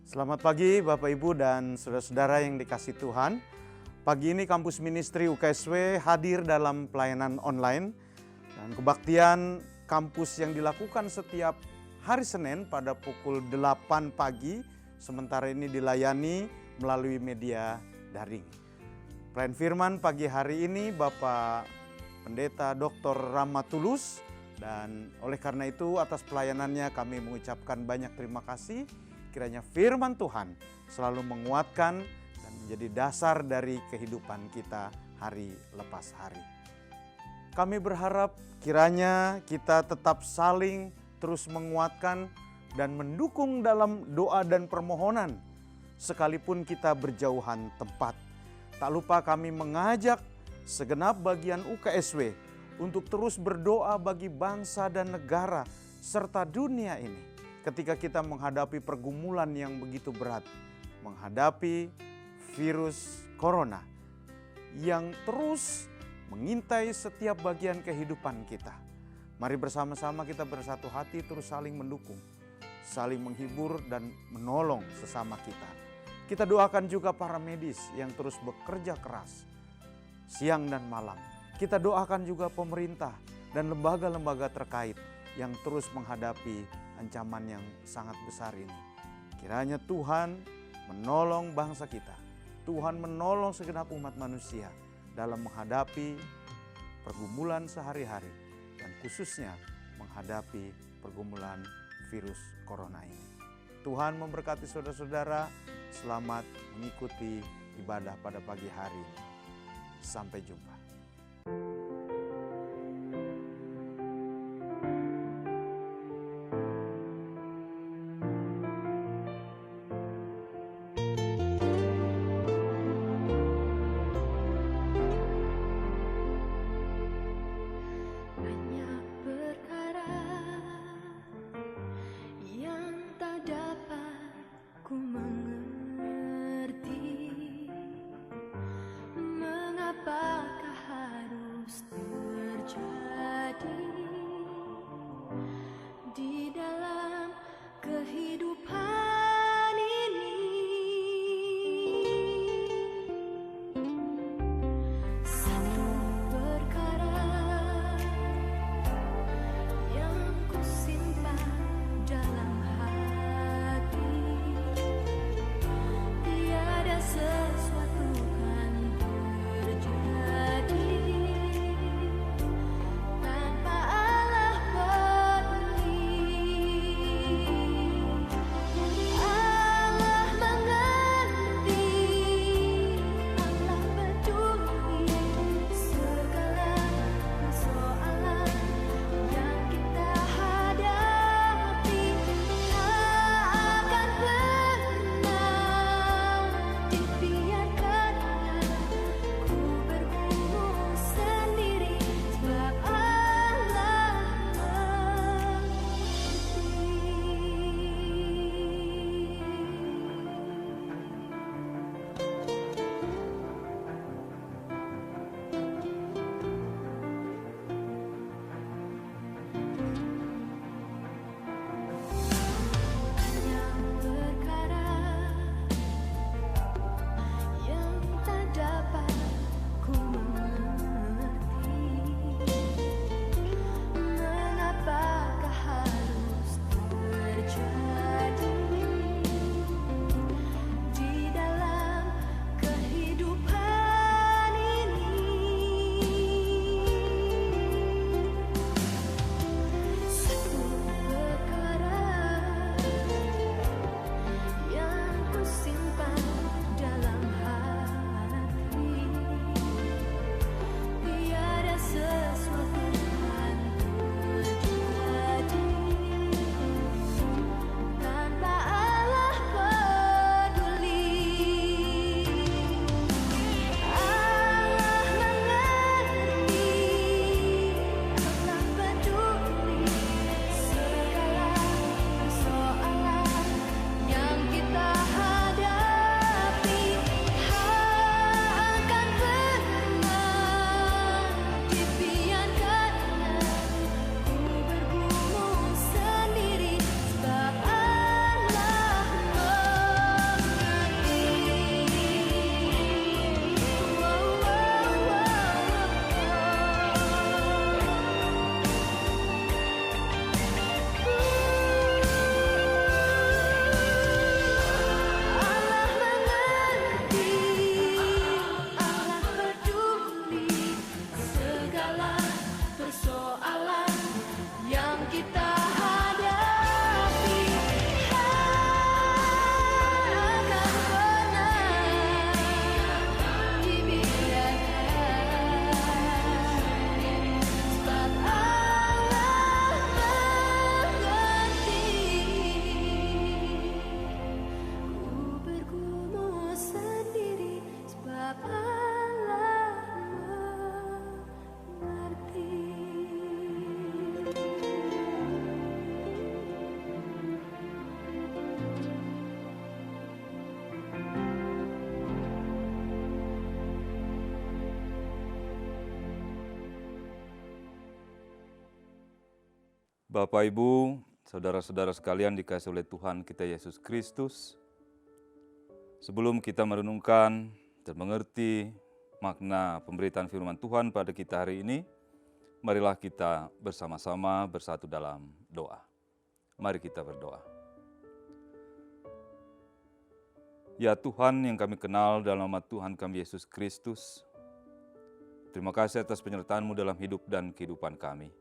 Selamat pagi Bapak Ibu dan saudara-saudara yang dikasihi Tuhan. Pagi ini Kampus Ministry UKSW hadir dalam pelayanan online dan kebaktian kampus yang dilakukan setiap hari Senin pada pukul 8 pagi, sementara ini dilayani melalui media daring. Pelayan firman pagi hari ini Bapak Pendeta Dr. Rama Tulus, dan oleh karena itu atas pelayanannya kami mengucapkan banyak terima kasih. Kiranya firman Tuhan selalu menguatkan dan menjadi dasar dari kehidupan kita hari lepas hari. Kami berharap kiranya kita tetap saling terus menguatkan dan mendukung dalam doa dan permohonan sekalipun kita berjauhan tempat. Tak lupa kami mengajak segenap bagian UKSW untuk terus berdoa bagi bangsa dan negara serta dunia ini. Ketika kita menghadapi pergumulan yang begitu berat, menghadapi virus corona yang terus mengintai setiap bagian kehidupan kita. Mari bersama-sama kita bersatu hati terus saling mendukung, saling menghibur dan menolong sesama kita. Kita doakan juga para medis yang terus bekerja keras siang dan malam. Kita doakan juga pemerintah dan lembaga-lembaga terkait yang terus menghadapi ancaman yang sangat besar ini. Kiranya Tuhan menolong bangsa kita. Tuhan menolong segenap umat manusia dalam menghadapi pergumulan sehari-hari dan khususnya menghadapi pergumulan virus corona ini. Tuhan memberkati saudara-saudara, selamat mengikuti ibadah pada pagi hari ini. Sampai jumpa. Apakah Bapak, Ibu, saudara-saudara sekalian dikasihi oleh Tuhan kita Yesus Kristus, sebelum kita merenungkan dan mengerti makna pemberitaan firman Tuhan pada kita hari ini, marilah kita bersama-sama bersatu dalam doa. Mari kita berdoa. Ya Tuhan yang kami kenal dalam nama Tuhan kami Yesus Kristus, terima kasih atas penyertaan-Mu dalam hidup dan kehidupan kami.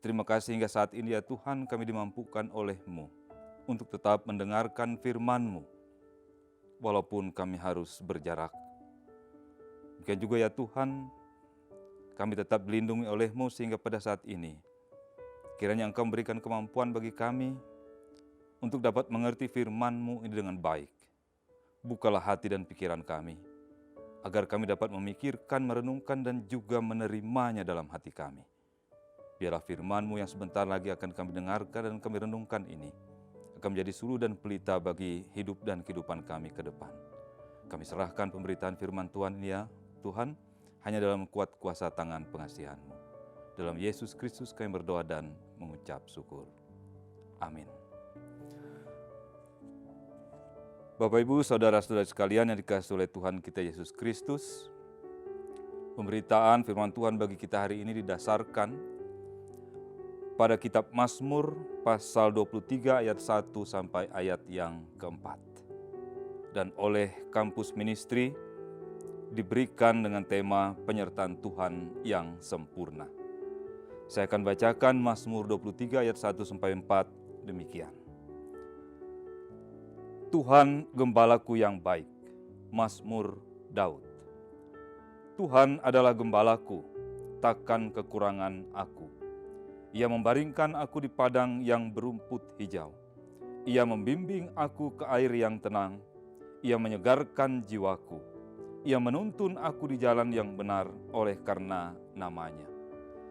Terima kasih hingga saat ini ya Tuhan kami dimampukan oleh-Mu untuk tetap mendengarkan firman-Mu, walaupun kami harus berjarak. Demikian juga ya Tuhan, kami tetap dilindungi oleh-Mu sehingga pada saat ini, kiranya Engkau memberikan kemampuan bagi kami untuk dapat mengerti firman-Mu ini dengan baik. Bukalah hati dan pikiran kami, agar kami dapat memikirkan, merenungkan, dan juga menerimanya dalam hati kami. Biarlah firman-Mu yang sebentar lagi akan kami dengarkan dan kami renungkan ini akan menjadi suluh dan pelita bagi hidup dan kehidupan kami ke depan. Kami serahkan pemberitaan firman Tuhan ini ya Tuhan, hanya dalam kuat kuasa tangan pengasihan-Mu. Dalam Yesus Kristus kami berdoa dan mengucap syukur. Amin. Bapak, Ibu, saudara-saudara sekalian yang dikasihi oleh Tuhan kita Yesus Kristus, pemberitaan firman Tuhan bagi kita hari ini didasarkan pada kitab Mazmur pasal 23 ayat 1 sampai ayat yang keempat. Dan oleh kampus ministry diberikan dengan tema penyertaan Tuhan yang sempurna. Saya akan bacakan Mazmur 23 ayat 1 sampai 4 demikian. Tuhan gembalaku yang baik, Mazmur Daud. Tuhan adalah gembalaku, takkan kekurangan aku. Ia membaringkan aku di padang yang berumput hijau. Ia membimbing aku ke air yang tenang. Ia menyegarkan jiwaku. Ia menuntun aku di jalan yang benar oleh karena namanya.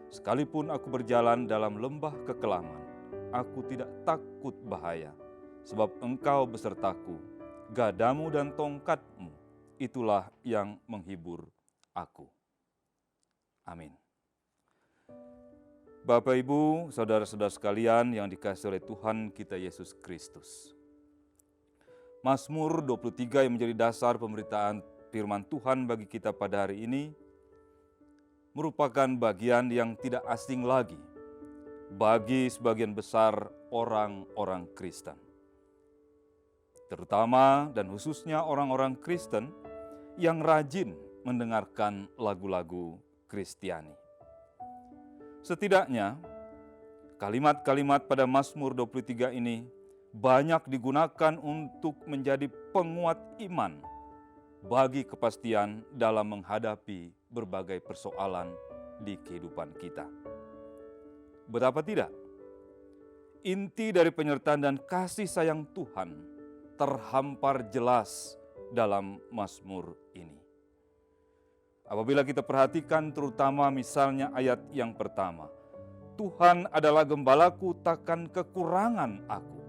Sekalipun aku berjalan dalam lembah kekelaman, aku tidak takut bahaya, sebab Engkau besertaku. Gadamu dan tongkat-Mu, itulah yang menghibur aku. Amin. Bapak, Ibu, saudara-saudara sekalian yang dikasihi oleh Tuhan kita Yesus Kristus. Mazmur 23 yang menjadi dasar pemberitaan firman Tuhan bagi kita pada hari ini merupakan bagian yang tidak asing lagi bagi sebagian besar orang-orang Kristen. Terutama dan khususnya orang-orang Kristen yang rajin mendengarkan lagu-lagu Kristiani. Setidaknya, kalimat-kalimat pada Mazmur 23 ini banyak digunakan untuk menjadi penguat iman bagi kepastian dalam menghadapi berbagai persoalan di kehidupan kita. Betapa tidak, inti dari penyertaan dan kasih sayang Tuhan terhampar jelas dalam Mazmur ini. Apabila kita perhatikan terutama misalnya ayat yang pertama, Tuhan adalah gembalaku, takkan kekurangan aku.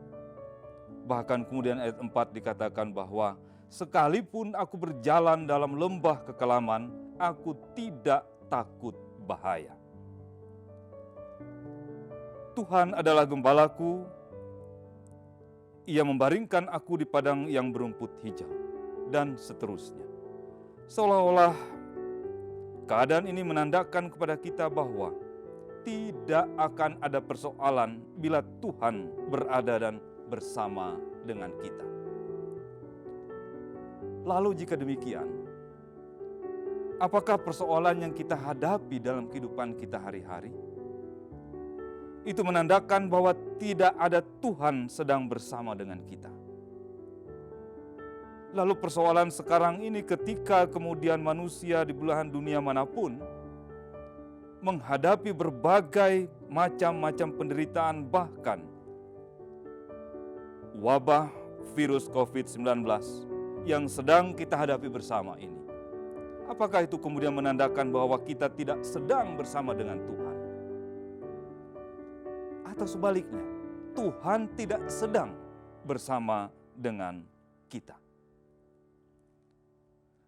Bahkan kemudian ayat 4 dikatakan bahwa sekalipun aku berjalan dalam lembah kekelaman, aku tidak takut bahaya. Tuhan adalah gembalaku, Ia membaringkan aku di padang yang berumput hijau, dan seterusnya. Seolah-olah keadaan ini menandakan kepada kita bahwa tidak akan ada persoalan bila Tuhan berada dan bersama dengan kita. Lalu jika demikian, apakah persoalan yang kita hadapi dalam kehidupan kita hari-hari? Itu menandakan bahwa tidak ada Tuhan sedang bersama dengan kita. Lalu persoalan sekarang ini ketika kemudian manusia di belahan dunia manapun menghadapi berbagai macam-macam penderitaan, bahkan wabah virus COVID-19 yang sedang kita hadapi bersama ini. Apakah itu kemudian menandakan bahwa kita tidak sedang bersama dengan Tuhan? Atau sebaliknya, Tuhan tidak sedang bersama dengan kita?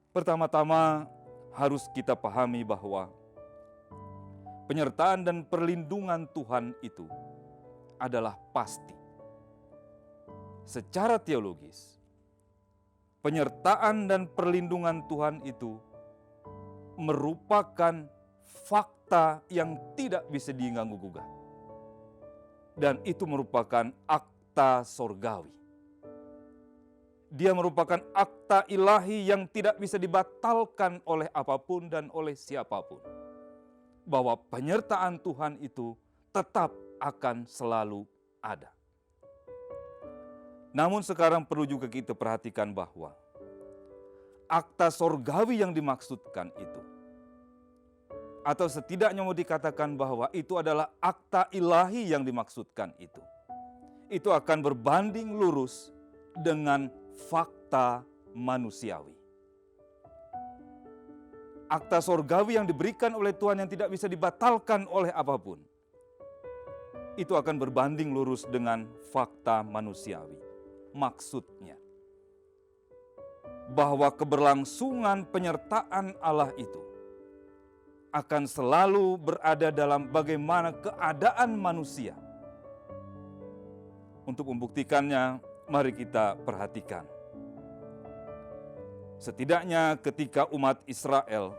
Pertama-tama harus kita pahami bahwa penyertaan dan perlindungan Tuhan itu adalah pasti. Secara teologis, penyertaan dan perlindungan Tuhan itu merupakan fakta yang tidak bisa diganggu-gugat. Dan itu merupakan akta sorgawi. Dia merupakan akta ilahi yang tidak bisa dibatalkan oleh apapun dan oleh siapapun. Bahwa penyertaan Tuhan itu tetap akan selalu ada. Namun sekarang perlu juga kita perhatikan bahwa akta sorgawi yang dimaksudkan itu, atau setidaknya mau dikatakan bahwa itu adalah akta ilahi yang dimaksudkan itu akan berbanding lurus dengan fakta manusiawi. Akta sorgawi yang diberikan oleh Tuhan yang tidak bisa dibatalkan oleh apapun, itu akan berbanding lurus dengan fakta manusiawi. Maksudnya, bahwa keberlangsungan penyertaan Allah itu akan selalu berada dalam bagaimana keadaan manusia. Untuk membuktikannya, mari kita perhatikan. Setidaknya ketika umat Israel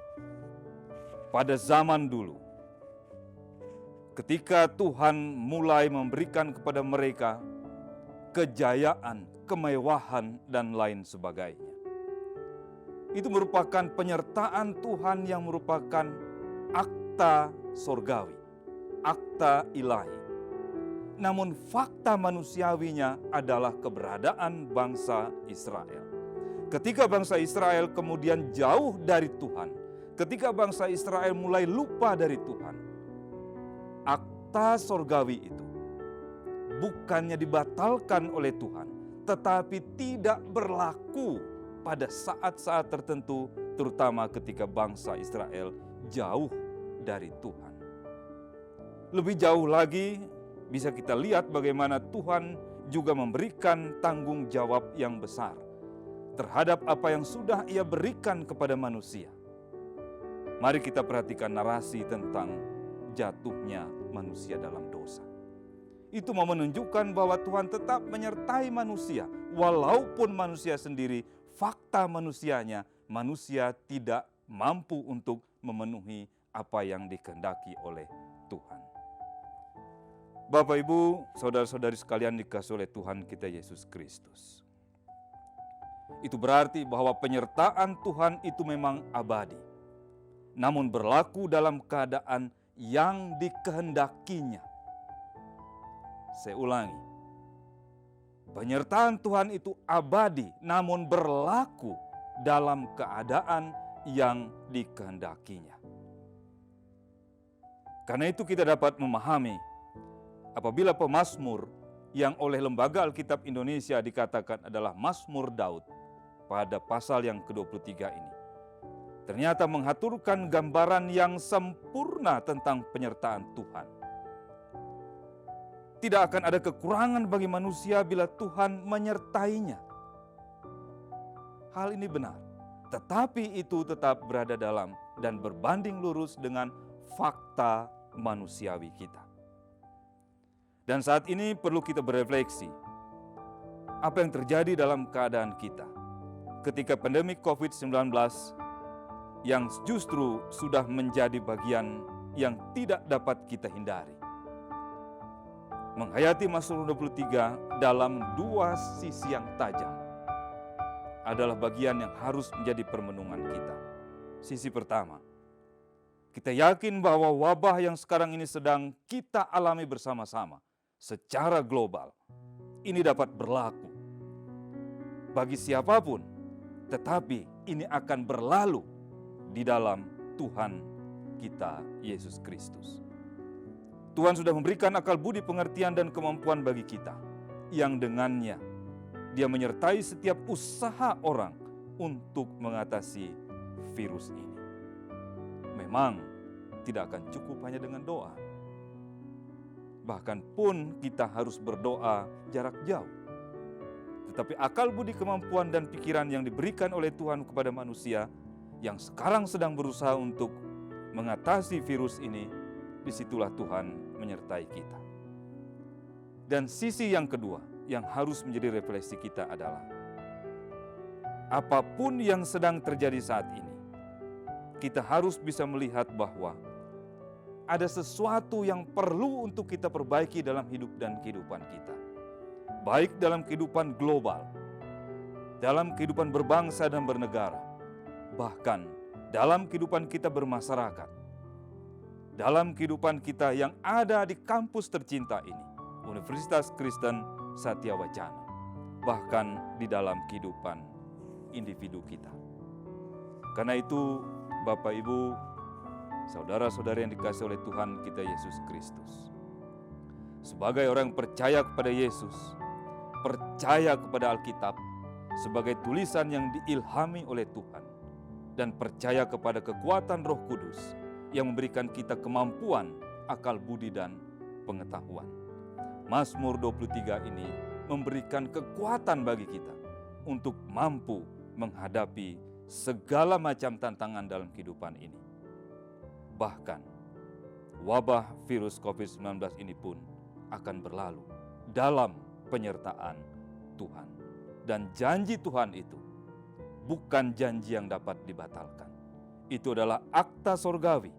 pada zaman dulu, ketika Tuhan mulai memberikan kepada mereka kejayaan, kemewahan, dan lain sebagainya. Itu merupakan penyertaan Tuhan yang merupakan akta sorgawi, akta ilahi. Namun fakta manusiawinya adalah keberadaan bangsa Israel. Ketika bangsa Israel kemudian jauh dari Tuhan, ketika bangsa Israel mulai lupa dari Tuhan, akta sorgawi itu bukannya dibatalkan oleh Tuhan, tetapi tidak berlaku pada saat-saat tertentu, terutama ketika bangsa Israel jauh dari Tuhan. Lebih jauh lagi, bisa kita lihat bagaimana Tuhan juga memberikan tanggung jawab yang besar terhadap apa yang sudah Ia berikan kepada manusia. Mari kita perhatikan narasi tentang jatuhnya manusia dalam dosa. Itu mau menunjukkan bahwa Tuhan tetap menyertai manusia, walaupun manusia sendiri, fakta manusianya, manusia tidak mampu untuk memenuhi apa yang dikehendaki oleh Tuhan. Bapak, Ibu, saudara-saudari sekalian dikasihi oleh Tuhan kita Yesus Kristus. Itu berarti bahwa penyertaan Tuhan itu memang abadi, namun berlaku dalam keadaan yang dikehendakinya. Saya ulangi, penyertaan Tuhan itu abadi, namun berlaku dalam keadaan yang dikehendakinya. Karena itu kita dapat memahami apabila pemazmur yang oleh Lembaga Alkitab Indonesia dikatakan adalah Mazmur Daud pada pasal yang ke-23 ini, ternyata mengaturkan gambaran yang sempurna tentang penyertaan Tuhan. Tidak akan ada kekurangan bagi manusia bila Tuhan menyertainya. Hal ini benar, tetapi itu tetap berada dalam dan berbanding lurus dengan fakta manusiawi kita. Dan saat ini perlu kita berefleksi, apa yang terjadi dalam keadaan kita ketika pandemi COVID-19 yang justru sudah menjadi bagian yang tidak dapat kita hindari. Menghayati Mazmur 23 dalam dua sisi yang tajam adalah bagian yang harus menjadi permenungan kita. Sisi pertama, kita yakin bahwa wabah yang sekarang ini sedang kita alami bersama-sama secara global, ini dapat berlaku bagi siapapun, tetapi ini akan berlalu di dalam Tuhan kita Yesus Kristus. Tuhan sudah memberikan akal budi, pengertian, dan kemampuan bagi kita, yang dengannya Dia menyertai setiap usaha orang untuk mengatasi virus ini. Memang tidak akan cukup hanya dengan doa. Bahkan pun kita harus berdoa jarak jauh. Tetapi akal budi, kemampuan, dan pikiran yang diberikan oleh Tuhan kepada manusia yang sekarang sedang berusaha untuk mengatasi virus ini disitulah Tuhan menyertai kita. Dan sisi yang kedua yang harus menjadi refleksi kita adalah apapun yang sedang terjadi saat ini, kita harus bisa melihat bahwa ada sesuatu yang perlu untuk kita perbaiki dalam hidup dan kehidupan kita. Baik dalam kehidupan global, dalam kehidupan berbangsa dan bernegara, bahkan dalam kehidupan kita bermasyarakat, dalam kehidupan kita yang ada di kampus tercinta ini, Universitas Kristen Satya Wacana, bahkan di dalam kehidupan individu kita. Karena itu, Bapak Ibu, saudara-saudara yang dikasihi oleh Tuhan kita Yesus Kristus, sebagai orang yang percaya kepada Yesus, percaya kepada Alkitab sebagai tulisan yang diilhami oleh Tuhan, dan percaya kepada kekuatan Roh Kudus yang memberikan kita kemampuan, akal budi, dan pengetahuan. Mazmur 23 ini memberikan kekuatan bagi kita untuk mampu menghadapi segala macam tantangan dalam kehidupan ini. Bahkan wabah virus COVID-19 ini pun akan berlalu dalam penyertaan Tuhan. Dan janji Tuhan itu bukan janji yang dapat dibatalkan. Itu adalah akta sorgawi,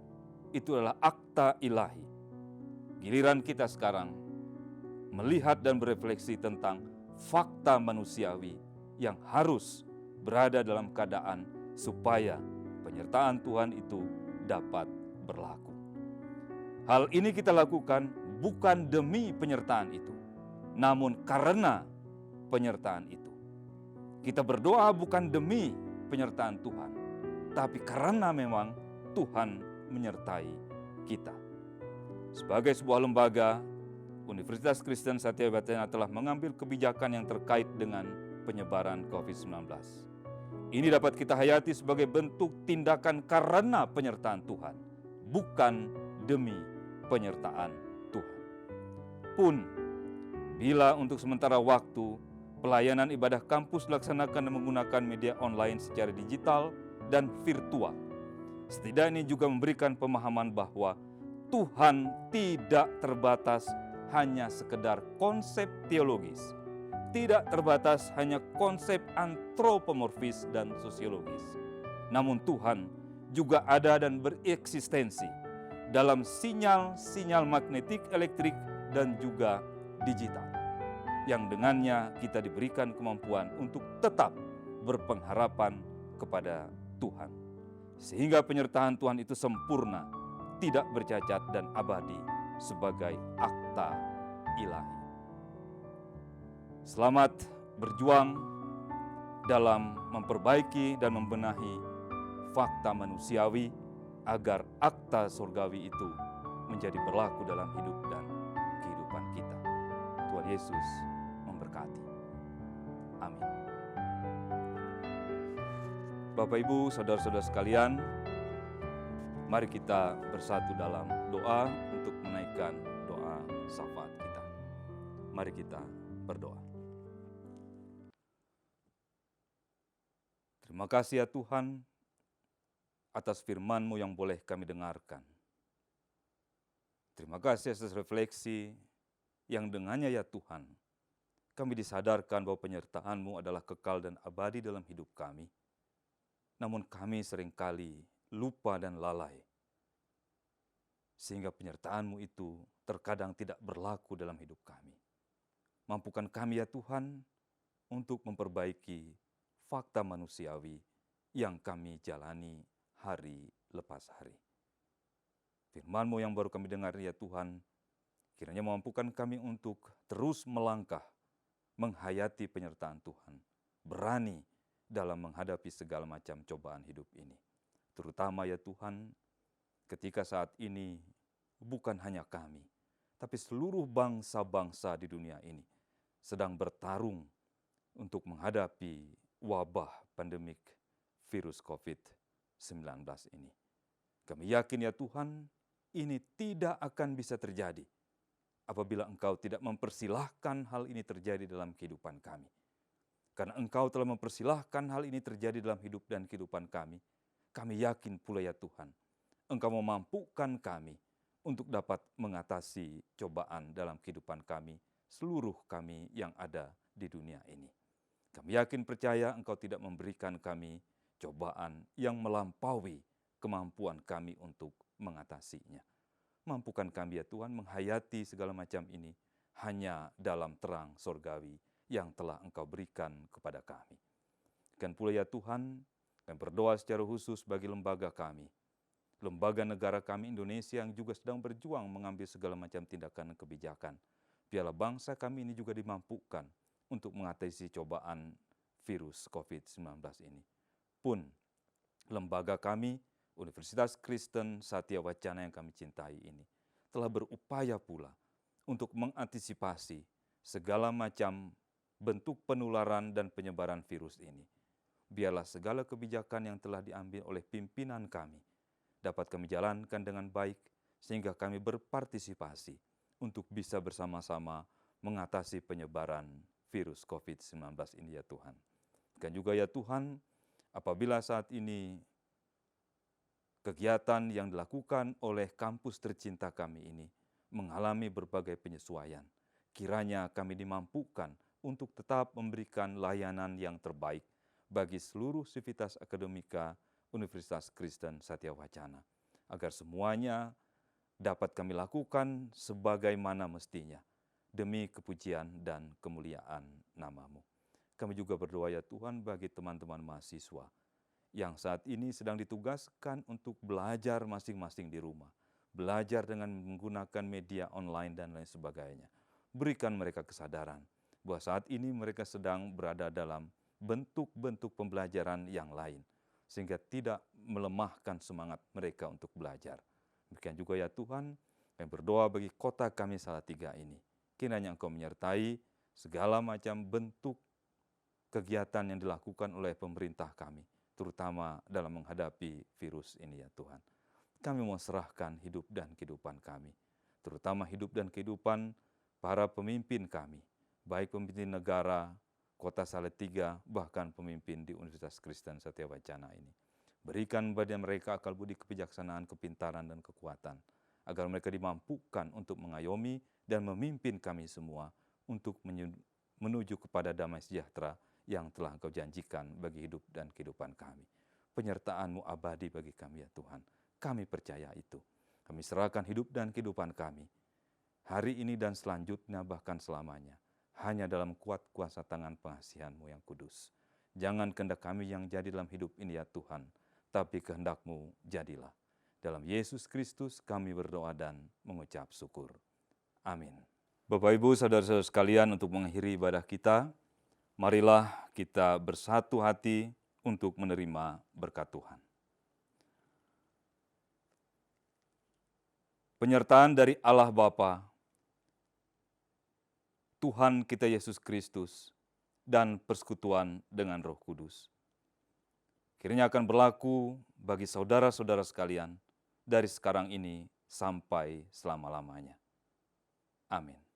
itu adalah akta ilahi. Giliran kita sekarang melihat dan berefleksi tentang fakta manusiawi yang harus berada dalam keadaan supaya penyertaan Tuhan itu dapat berlaku. Hal ini kita lakukan bukan demi penyertaan itu, namun karena penyertaan itu. Kita berdoa bukan demi penyertaan Tuhan, tapi karena memang Tuhan menyertai kita. Sebagai sebuah lembaga, Universitas Kristen Satya Wacana telah mengambil kebijakan yang terkait dengan penyebaran COVID-19. Ini dapat kita hayati sebagai bentuk tindakan karena penyertaan Tuhan, bukan demi penyertaan Tuhan. Pun, bila untuk sementara waktu pelayanan ibadah kampus dilaksanakan menggunakan media online secara digital dan virtual, setidaknya juga memberikan pemahaman bahwa Tuhan tidak terbatas hanya sekedar konsep teologis, tidak terbatas hanya konsep antropomorfis dan sosiologis. Namun Tuhan juga ada dan bereksistensi dalam sinyal-sinyal magnetik, elektrik, dan juga digital, yang dengannya kita diberikan kemampuan untuk tetap berpengharapan kepada Tuhan. Sehingga penyertaan Tuhan itu sempurna, tidak bercacat dan abadi sebagai akta ilahi. Selamat berjuang dalam memperbaiki dan membenahi fakta manusiawi agar akta surgawi itu menjadi berlaku dalam hidup dan kehidupan kita. Tuhan Yesus memberkati. Amin. Bapak, Ibu, saudara-saudara sekalian, mari kita bersatu dalam doa untuk menaikkan doa syafaat kita. Mari kita berdoa. Terima kasih ya Tuhan atas firman-Mu yang boleh kami dengarkan. Terima kasih atas refleksi yang dengannya ya Tuhan, kami disadarkan bahwa penyertaan-Mu adalah kekal dan abadi dalam hidup kami. Namun kami seringkali lupa dan lalai, sehingga penyertaan-Mu itu terkadang tidak berlaku dalam hidup kami. Mampukan kami ya Tuhan untuk memperbaiki fakta manusiawi yang kami jalani hari lepas hari. Firman-Mu yang baru kami dengar ya Tuhan, kiranya mampukan kami untuk terus melangkah, menghayati penyertaan Tuhan, berani dalam menghadapi segala macam cobaan hidup ini. Terutama ya Tuhan, ketika saat ini bukan hanya kami, tapi seluruh bangsa-bangsa di dunia ini sedang bertarung untuk menghadapi wabah pandemik virus COVID-19 ini. Kami yakin ya Tuhan, ini tidak akan bisa terjadi apabila Engkau tidak mempersilahkan hal ini terjadi dalam kehidupan kami. Karena Engkau telah mempersilahkan hal ini terjadi dalam hidup dan kehidupan kami yakin pula ya Tuhan, Engkau memampukan kami untuk dapat mengatasi cobaan dalam kehidupan kami, seluruh kami yang ada di dunia ini. Kami yakin percaya Engkau tidak memberikan kami cobaan yang melampaui kemampuan kami untuk mengatasinya. Mampukan kami ya Tuhan menghayati segala macam ini hanya dalam terang sorgawi yang telah Engkau berikan kepada kami. Dan pula ya Tuhan, kami berdoa secara khusus bagi lembaga kami, lembaga negara kami Indonesia yang juga sedang berjuang mengambil segala macam tindakan dan kebijakan. Biarlah bangsa kami ini juga dimampukan untuk mengatasi cobaan virus COVID-19 ini. Pun lembaga kami, Universitas Kristen Satya Wacana yang kami cintai ini, telah berupaya pula untuk mengantisipasi segala macam bentuk penularan dan penyebaran virus ini. Biarlah segala kebijakan yang telah diambil oleh pimpinan kami dapat kami jalankan dengan baik, sehingga kami berpartisipasi untuk bisa bersama-sama mengatasi penyebaran virus COVID-19 ini ya Tuhan. Dan juga ya Tuhan, apabila saat ini kegiatan yang dilakukan oleh kampus tercinta kami ini mengalami berbagai penyesuaian, kiranya kami dimampukan untuk tetap memberikan layanan yang terbaik bagi seluruh sivitas akademika Universitas Kristen Satya Wacana, agar semuanya dapat kami lakukan sebagaimana mestinya, demi kepujian dan kemuliaan nama-Mu. Kami juga berdoa ya Tuhan bagi teman-teman mahasiswa yang saat ini sedang ditugaskan untuk belajar masing-masing di rumah, belajar dengan menggunakan media online dan lain sebagainya. Berikan mereka kesadaran bahwa saat ini mereka sedang berada dalam bentuk-bentuk pembelajaran yang lain, sehingga tidak melemahkan semangat mereka untuk belajar. Demikian juga ya Tuhan, kami berdoa bagi kota kami Salatiga ini. Kiranya Engkau menyertai segala macam bentuk kegiatan yang dilakukan oleh pemerintah kami, terutama dalam menghadapi virus ini ya Tuhan. Kami mau serahkan hidup dan kehidupan kami, terutama hidup dan kehidupan para pemimpin kami, baik pemimpin negara, Kota Salatiga, bahkan pemimpin di Universitas Kristen Satya Wacana ini. Berikan pada mereka akal budi, kebijaksanaan, kepintaran, dan kekuatan, agar mereka dimampukan untuk mengayomi dan memimpin kami semua untuk menuju kepada damai sejahtera yang telah Engkau janjikan bagi hidup dan kehidupan kami. Penyertaan-Mu abadi bagi kami ya Tuhan. Kami percaya itu. Kami serahkan hidup dan kehidupan kami, hari ini dan selanjutnya bahkan selamanya, hanya dalam kuat kuasa tangan pengasihan-Mu yang kudus. Jangan kehendak kami yang jadi dalam hidup ini ya Tuhan, tapi kehendak-Mu jadilah. Dalam Yesus Kristus kami berdoa dan mengucap syukur. Amin. Bapak Ibu saudara-saudara sekalian, untuk mengakhiri ibadah kita, marilah kita bersatu hati untuk menerima berkat Tuhan. Penyertaan dari Allah Bapa, Tuhan kita Yesus Kristus, dan persekutuan dengan Roh Kudus, kiranya akan berlaku bagi saudara-saudara sekalian dari sekarang ini sampai selama-lamanya. Amin.